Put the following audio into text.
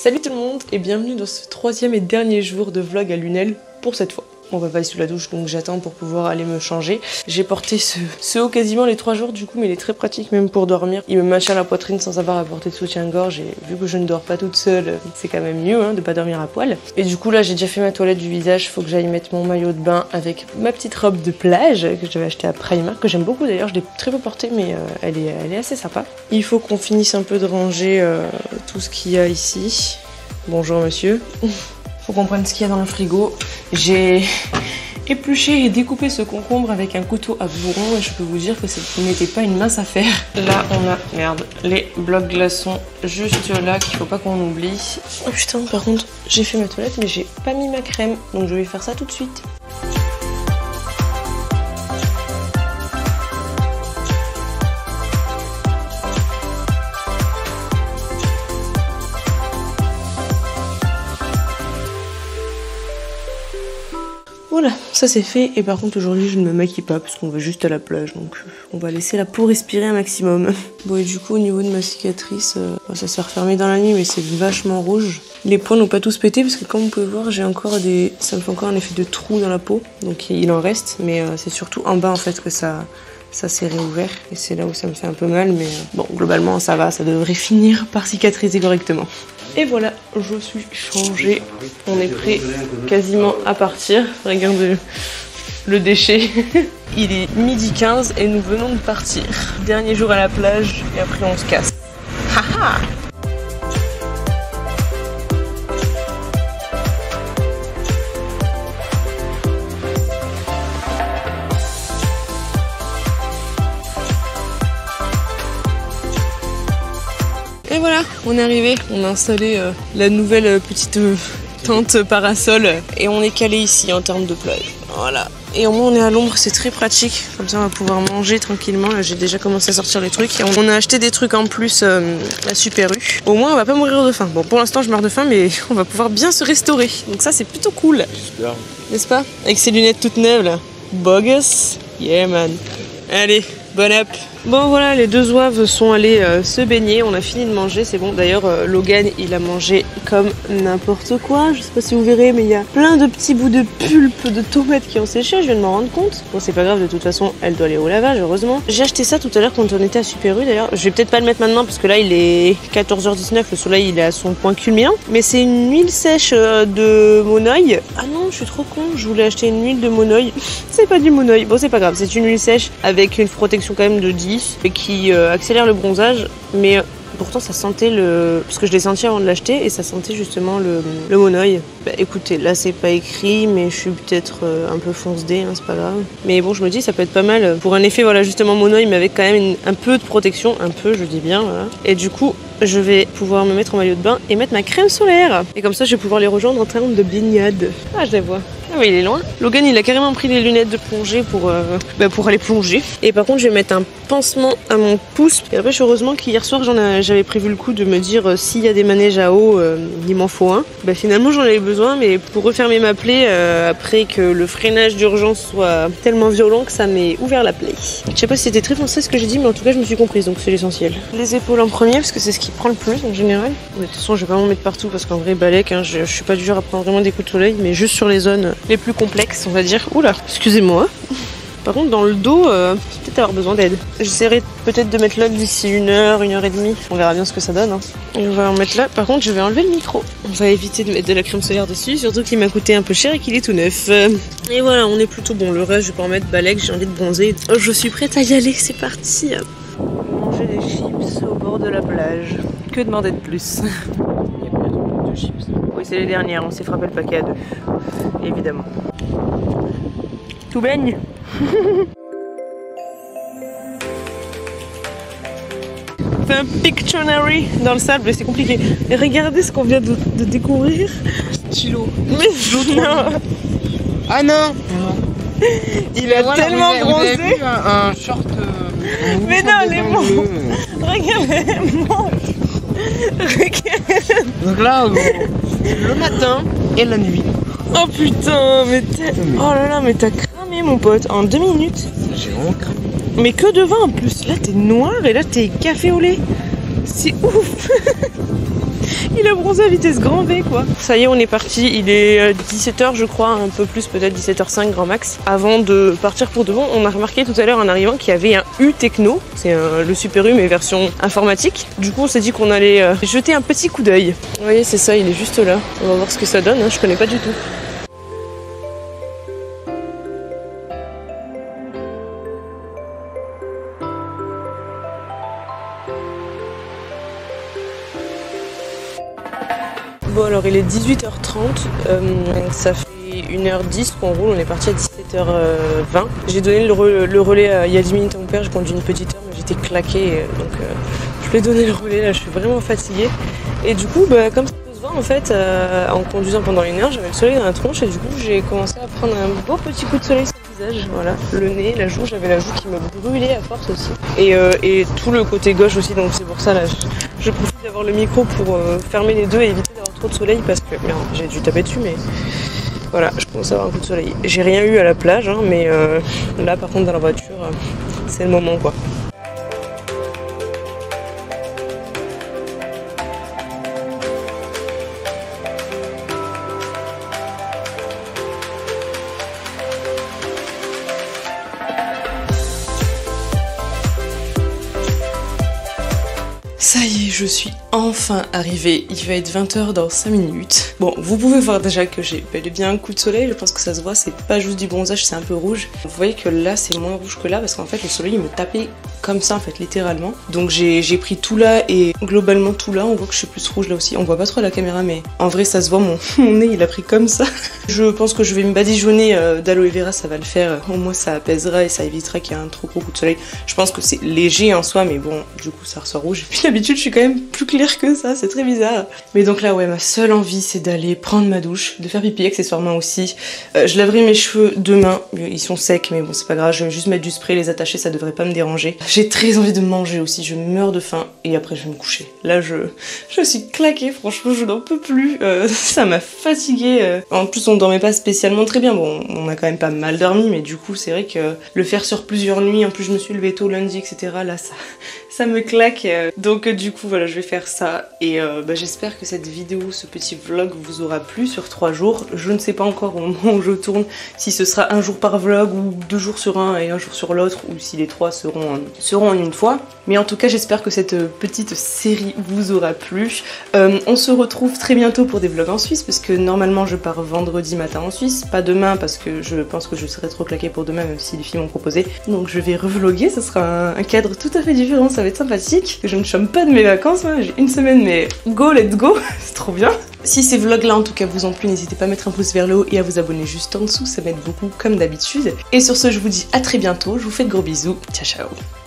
Salut tout le monde et bienvenue dans ce troisième et dernier jour de vlog à Lunel pour cette fois. On va pas aller sous la douche donc j'attends pour pouvoir aller me changer. J'ai porté ce haut quasiment les 3 jours du coup, mais il est très pratique même pour dormir. Il me maintient la poitrine sans avoir à porter de soutien-gorge et vu que je ne dors pas toute seule, c'est quand même mieux hein, de pas dormir à poil. Et du coup là j'ai déjà fait ma toilette du visage, faut que j'aille mettre mon maillot de bain avec ma petite robe de plage que j'avais achetée à Primark, que j'aime beaucoup d'ailleurs, je l'ai très peu portée mais elle est assez sympa. Il faut qu'on finisse un peu de ranger tout ce qu'il y a ici. Bonjour monsieur. Faut qu'on prenne ce qu'il y a dans le frigo. J'ai épluché et découpé ce concombre avec un couteau à bourron et je peux vous dire que ce n'était pas une mince affaire. Là on a, merde, les blocs glaçons juste là qu'il faut pas qu'on oublie. Oh putain, par contre j'ai fait ma toilette mais j'ai pas mis ma crème donc je vais faire ça tout de suite. Voilà, ça c'est fait et par contre aujourd'hui je ne me maquille pas parce qu'on va juste à la plage donc on va laisser la peau respirer un maximum. Bon et du coup au niveau de ma cicatrice, ça s'est refermé dans la nuit mais c'est vachement rouge. Les points n'ont pas tous pété parce que comme vous pouvez voir j'ai encore ça me fait encore un effet de trou dans la peau donc il en reste mais c'est surtout en bas en fait que ça s'est réouvert et c'est là où ça me fait un peu mal mais bon globalement ça va, ça devrait finir par cicatriser correctement. Et voilà, je suis changée, on est prêt quasiment à partir, regarde le déchet. Il est 12h15 et nous venons de partir. Dernier jour à la plage et après on se casse. Haha. Et voilà, on est arrivé, on a installé la nouvelle petite tente parasol et on est calé ici en termes de plage. Voilà. Et au moins on est à l'ombre, c'est très pratique. Comme ça on va pouvoir manger tranquillement. Là j'ai déjà commencé à sortir les trucs. Et on a acheté des trucs en plus à Super U. Au moins on va pas mourir de faim. Bon pour l'instant je meurs de faim mais on va pouvoir bien se restaurer. Donc ça c'est plutôt cool. J'espère. N'est-ce pas? Avec ces lunettes toutes neuves là. Bogus. Yeah man. Allez, bon app. Bon voilà, les deux zouaves sont allés se baigner, on a fini de manger, c'est bon. D'ailleurs, Logan, il a mangé comme n'importe quoi. Je sais pas si vous verrez, mais il y a plein de petits bouts de pulpe de tomates qui ont séché, je viens de m'en rendre compte. Bon, c'est pas grave, de toute façon, elle doit aller au lavage, heureusement. J'ai acheté ça tout à l'heure quand on était à Super U, d'ailleurs. Je vais peut-être pas le mettre maintenant, parce que là, il est 14h19, le soleil, il est à son point culminant. Mais c'est une huile sèche de monoeil. Ah non, je suis trop con, je voulais acheter une huile de monoeil. C'est pas du monoeil. Bon, c'est pas grave, c'est une huile sèche avec une protection quand même de 10 et qui accélère le bronzage, mais pourtant ça sentait parce que je l'ai senti avant de l'acheter et ça sentait justement le monoeil. Bah écoutez, là c'est pas écrit mais je suis peut-être un peu fonce-dé, hein, c'est pas grave. Mais bon je me dis ça peut être pas mal pour un effet voilà justement monoeil mais avec quand même un peu de protection, un peu je dis bien voilà. Et du coup je vais pouvoir me mettre en maillot de bain et mettre ma crème solaire. Et comme ça je vais pouvoir les rejoindre en termes de baignade. Ah je les vois. Ah oui il est loin. Logan il a carrément pris les lunettes de plongée pour aller plonger. Et par contre je vais mettre un pansement à mon pouce. Et après heureusement qu'hier soir j'avais prévu le coup de me dire s'il y a des manèges à eau il m'en faut un. Bah finalement j'en avais besoin mais pour refermer ma plaie après que le freinage d'urgence soit tellement violent que ça m'ait ouvert la plaie. Je sais pas si c'était très foncé ce que j'ai dit mais en tout cas je me suis comprise donc c'est l'essentiel. Les épaules en premier parce que c'est ce qui prend le plus en général. De toute façon je vais pas m'en mettre partout parce qu'en vrai balèque hein, je suis pas du genre à prendre vraiment des coups de soleil mais juste sur les zones les plus complexes on va dire. Oula, excusez-moi. Par contre dans le dos, peut-être avoir besoin d'aide. J'essaierai peut-être de mettre là d'ici 1h, 1h30. On verra bien ce que ça donne. Hein. Et on va en mettre là. Par contre je vais enlever le micro. On va éviter de mettre de la crème solaire dessus, surtout qu'il m'a coûté un peu cher et qu'il est tout neuf. Et voilà, on est plutôt bon. Le reste je vais pas en mettre balèque, j'ai envie de bronzer. Oh, je suis prête à y aller, c'est parti. Manger des chips au bord de la plage. Que demander de plus? Il y a combien de chips? Oui c'est les dernières, on s'est frappé le paquet à 2. Évidemment. Tout baigne. On fait un Pictionary dans le sable et c'est compliqué. Et regardez ce qu'on vient de découvrir. Stylo. Mais non. Ah non. Il a voilà, tellement bronzé. Vous avez vu un short. Mais non, les mots. Regardez les mots. Regarde. Donc là, le matin et la nuit. Oh putain, mais t'es... Oh là là, mais t'as cramé mon pote en 2 minutes. J'ai vraiment cramé. Mais que de vin en plus. Là t'es noir et là t'es café au lait. C'est ouf. Il a bronzé à vitesse grand V quoi. Ça y est, on est parti, il est 17h je crois, un peu plus peut-être 17h05 grand max. Avant de partir pour de bon, on a remarqué tout à l'heure en arrivant qu'il y avait un U Techno, c'est le Super U mais version informatique. Du coup on s'est dit qu'on allait jeter un petit coup d'œil. Vous voyez c'est ça, il est juste là. On va voir ce que ça donne, hein. Je connais pas du tout. Bon alors il est 18h30, ça fait 1h10 qu'on roule, on est parti à 17h20. J'ai donné le relais il y a 10 minutes à mon père, j'ai conduit une petite heure mais j'étais claquée donc je lui ai donné le relais, là je suis vraiment fatiguée. Et du coup comme ça peut se voir en fait en conduisant pendant 1 heure, j'avais le soleil dans la tronche et du coup j'ai commencé à prendre un beau petit coup de soleil sur le visage, voilà, le nez, la joue, j'avais la joue qui me brûlait à force aussi. Et tout le côté gauche aussi, donc c'est pour ça là je profite d'avoir le micro pour fermer les deux et éviter d'avoir trop de soleil parce que merde, j'ai dû taper dessus mais voilà, je commence à avoir un coup de soleil. J'ai rien eu à la plage hein, mais là par contre dans la voiture c'est le moment quoi. Ça y est, je suis enfin arrivée. Il va être 20h dans 5 minutes. Bon, vous pouvez voir déjà que j'ai bel et bien un coup de soleil. Je pense que ça se voit, c'est pas juste du bronzage, c'est un peu rouge. Vous voyez que là, c'est moins rouge que là parce qu'en fait, le soleil il me tapait comme ça, en fait, littéralement. Donc j'ai pris tout là et globalement tout là. On voit que je suis plus rouge là aussi. On voit pas trop à la caméra, mais en vrai, ça se voit, mon nez, il a pris comme ça. Je pense que je vais me badigeonner d'aloe vera, ça va le faire. Au moins, ça apaisera et ça évitera qu'il y ait un trop gros coup de soleil. Je pense que c'est léger en soi, mais bon, du coup, ça ressort rouge. Et puis d'habitude, je suis quand même plus claire que ça, c'est très bizarre. Mais donc là, ouais, ma seule envie, c'est d'aller prendre ma douche, de faire pipi accessoirement aussi. Je laverai mes cheveux demain, ils sont secs, mais bon, c'est pas grave, je vais juste mettre du spray, les attacher, ça devrait pas me déranger. J'ai très envie de manger aussi, je meurs de faim, et après je vais me coucher. Là, je suis claquée, franchement, je n'en peux plus. Ça m'a fatiguée. En plus, on dormait pas spécialement très bien. Bon, on a quand même pas mal dormi, mais du coup, c'est vrai que le faire sur plusieurs nuits, en plus je me suis levée tôt lundi, etc. Là, ça me claque. Donc du coup, voilà, je vais faire ça. Et j'espère que cette vidéo, ce petit vlog vous aura plu sur 3 jours. Je ne sais pas encore au moment où je tourne si ce sera un jour par vlog ou 2 jours sur un et un jour sur l'autre, ou si les 3 seront en une fois. Mais en tout cas, j'espère que cette petite série vous aura plu. On se retrouve très bientôt pour des vlogs en Suisse, parce que normalement je pars vendredi matin en Suisse. Pas demain, parce que je pense que je serai trop claquée pour demain, même si les filles m'ont proposé. Donc je vais revloguer, ça sera un cadre tout à fait différent, ça va être sympathique. Je ne chôme pas de mes vacances, moi. J'ai une semaine, mais go, let's go, c'est trop bien. Si ces vlogs là en tout cas vous ont plu, n'hésitez pas à mettre un pouce vers le haut et à vous abonner juste en dessous, ça m'aide beaucoup comme d'habitude. Et sur ce, je vous dis à très bientôt, je vous fais de gros bisous, ciao ciao.